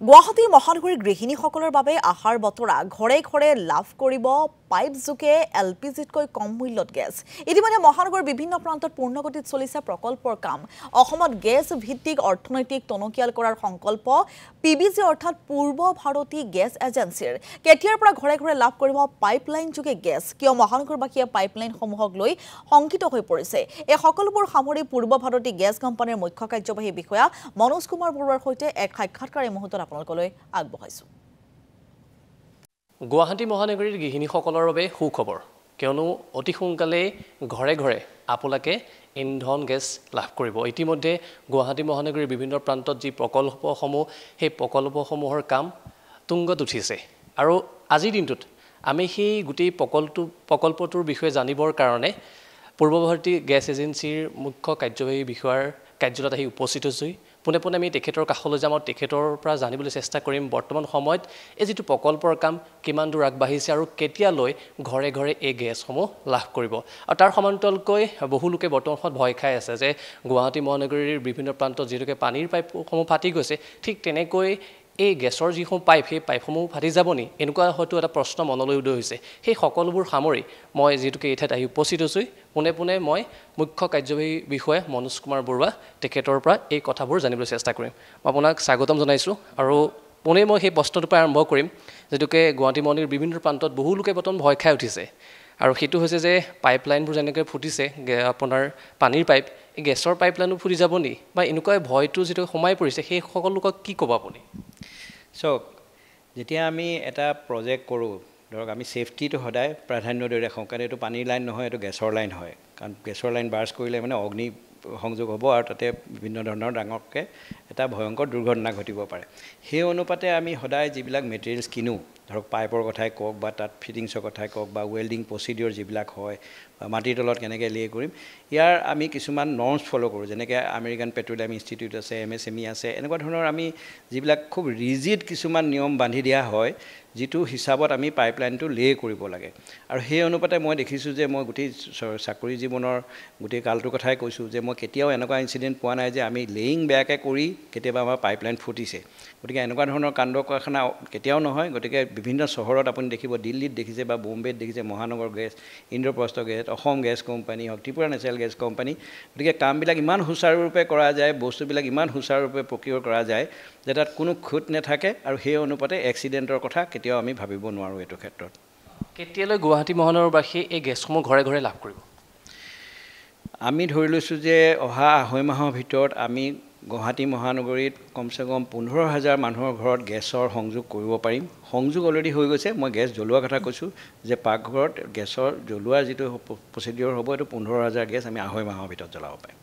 গুৱাহাটী মহানগৰীৰ গৃহিণীসকলৰ বাবে আহাৰ বতৰা ঘৰে ঘৰে লাভ কৰিব পাইপ যোগে এলপিজিতকৈ কম মূল্যত গেছ। ইতিমধ্যে মহানগৰৰ বিভিন্ন প্ৰান্তত পূৰ্ণগতিত চলিছে প্ৰকল্পৰ কাম। অসমত গেছ ভিত্তিক অৰ্থনৈতিক টনকিয়াল কৰাৰ সংকল্প পিবিজি অৰ্থাৎ পূৰ্ব ভাৰতী গেছ এজেন্সিৰ। কেতিয়াৰ পৰা ঘৰে ঘৰে লাভ কৰিব পাইপলাইন যোগে গেছ, কিয় মহানগৰবাসীয়ে পাইপলাইনসমূহক লৈ শংকিত হৈ পৰিছে, এই সকলোবোৰ সামৰি পূৰ্ব ভাৰতী গেছ কোম্পানীৰ মুখ্য কাৰ্যবাহী বিষয়া মনোজ কুমাৰ বৰুৱাৰ সৈতে এক সাক্ষাৎকাৰ এই মুহূৰ্তত আপোনালোকলৈ আগবঢ়াইছো। গুৱাহাটী মহানগৰীৰ গৃহিণীসকলৰ বাবে সুখবৰ, কিয়নো অতি সোনকালে ঘৰে ঘৰে আপোনালোকে ইন্ধন গেছ লাভ কৰিব। ইতিমধ্যে গুৱাহাটী মহানগৰীৰ বিভিন্ন প্ৰান্তত যি প্ৰকল্পসমূহ, সেই প্ৰকল্পসমূহৰ কাম তুংগত উঠিছে। আৰু আজিৰ দিনটোত আমি সেই গোটেই প্ৰকল্পটোৰ বিষয়ে জানিবৰ কাৰণে পূৰ্ব ভাৰতী গেছ এজেন্সিৰ মুখ্য কাৰ্যবাহী বিষয়াৰ কাৰ্যালয়ত আহি উপস্থিত হৈছোঁ। পোনে পোনে আমি তেখেতৰ কাষলৈ যাম আৰু তেখেতৰ পৰা জানিবলৈ চেষ্টা কৰিম বৰ্তমান সময়ত এই যিটো প্ৰকল্পৰ কাম কিমান দূৰ আগবাঢ়িছে আৰু কেতিয়ালৈ ঘৰে ঘৰে এই গেছসমূহ লাভ কৰিব। আৰু তাৰ সমান্তৰালকৈ বহু লোকে বৰ্তমান সময়ত ভয় খাই আছে যে গুৱাহাটী মহানগৰীৰ বিভিন্ন প্ৰান্তত যিহেতুকে পানীৰ পাইপসমূহ ফাটি গৈছে, ঠিক তেনেকৈ এই গেছৰ যিসমূহ পাইপ, সেই পাইপসমূহ ফাটি যাব নি, এনেকুৱা হয়তো এটা প্ৰশ্ন মনলৈ উদয় হৈছে। সেই সকলোবোৰ সামৰি মই যিহেতুকে এই ঠাইত আহি উপস্থিত হৈছোঁ, পোনে পোনে মই মুখ্য কাৰ্যবাহী বিষয়া মনোজ কুমাৰ বৰুৱা তেখেতৰ পৰা এই কথাবোৰ জানিবলৈ চেষ্টা কৰিম। মই আপোনাক স্বাগতম জনাইছোঁ আৰু পোনে মই সেই প্ৰশ্নটোৰ পৰা আৰম্ভ কৰিম, যিটোকে গুৱাহাটী মহানগৰীৰ বিভিন্ন প্ৰান্তত বহু লোকে বৰ্তমান ভয় খাই উঠিছে। আৰু সেইটো হৈছে যে পাইপলাইনবোৰ যেনেকৈ ফুটিছে, আপোনাৰ পানীৰ পাইপ, এই গেছৰ পাইপলাইনো ফুটি যাব নি, বা এনেকুৱা ভয়টো যিটো সোমাই পৰিছে, সেই সকলো লোকক কি ক'ব আপুনি? চাওক, যেতিয়া আমি এটা প্ৰজেক্ট কৰোঁ, ধৰক আমি ছেফটিটো সদায় প্ৰাধান্য দি ৰাখোঁ, কাৰণ এইটো পানীৰ লাইন নহয়, এইটো গেছৰ লাইন হয়। কাৰণ গেছৰ লাইন বাৰ্ষ্ট কৰিলে মানে অগ্নি সংযোগ হ'ব আৰু তাতে বিভিন্ন ধৰণৰ ডাঙৰকৈ এটা ভয়ংকৰ দুৰ্ঘটনা ঘটিব পাৰে। সেই অনুপাতে আমি সদায় যিবিলাক মেটেৰিয়েলছ কিনো, ধৰক পাইপৰ কথাই কওক বা তাত ফিটিংছৰ কথাই কওক বা ৱেল্ডিং প্ৰচিডিঅ'ৰ যিবিলাক হয় বা মাটিৰ তলত কেনেকৈ লে কৰিম, ইয়াৰ আমি কিছুমান নৰ্মছ ফ'ল' কৰোঁ। যেনেকৈ আমেৰিকান পেট্ৰলিয়াম ইনষ্টিটিউট আছে, MSME আছে, এনেকুৱা ধৰণৰ আমি যিবিলাক খুব ৰিজিড কিছুমান নিয়ম বান্ধি দিয়া হয়, যিটো হিচাপত আমি পাইপলাইনটো লে কৰিব লাগে। আৰু সেই অনুপাতে মই দেখিছোঁ যে মই গোটেই চাকৰি জীৱনৰ গোটেই কালটোৰ কথাই কৈছোঁ যে মই কেতিয়াও এনেকুৱা ইনচিডেণ্ট পোৱা নাই যে আমি লেয়িং বেয়াকৈ কৰি কেতিয়াবা আমাৰ পাইপলাইন ফুটিছে। গতিকে এনেকুৱা ধৰণৰ কাণ্ড কাৰখানা কেতিয়াও নহয়। গতিকে বিভিন্ন চহৰত আপুনি দেখিব, দিল্লীত দেখিছে বা বোম্বেত দেখিছে, মহানগৰ gas, Indraprastha gas, Assam gas company হওক, ত্ৰিপুৰা নেচাৰেল গেছ কোম্পানী। গতিকে কামবিলাক ইমান সুচাৰুৰূপে কৰা যায়, বস্তুবিলাক ইমান সুচাৰুৰূপে প্ৰক্ৰিয়া কৰা যায় যে তাত কোনো খুঁত নাথাকে, আৰু সেই অনুপাতে এক্সিডেণ্টৰ কথা কেতিয়াও আমি ভাবিব নোৱাৰোঁ এইটো ক্ষেত্ৰত। কেতিয়ালৈ গুৱাহাটী মহানগৰবাসীয়ে এই গেছসমূহ ঘৰে ঘৰে লাভ কৰিব? আমি ধৰি লৈছোঁ যে অহা আঢ়ৈ মাহৰ ভিতৰত আমি গুৱাহাটী মহানগৰীত কমচে কম 15,000 মানুহৰ ঘৰত গেছৰ সংযোগ কৰিব পাৰিম। সংযোগ অলৰেডি হৈ গৈছে। মই গেছ জ্বলোৱাৰ কথা কৈছোঁ যে পাকঘৰত গেছৰ জ্বলোৱাৰ যিটো প্ৰচিডিঅ'ৰ হ'ব, এইটো 15,000 গেছ আমি আঢ়ৈ মাহৰ ভিতৰত জ্বলাব পাৰিম।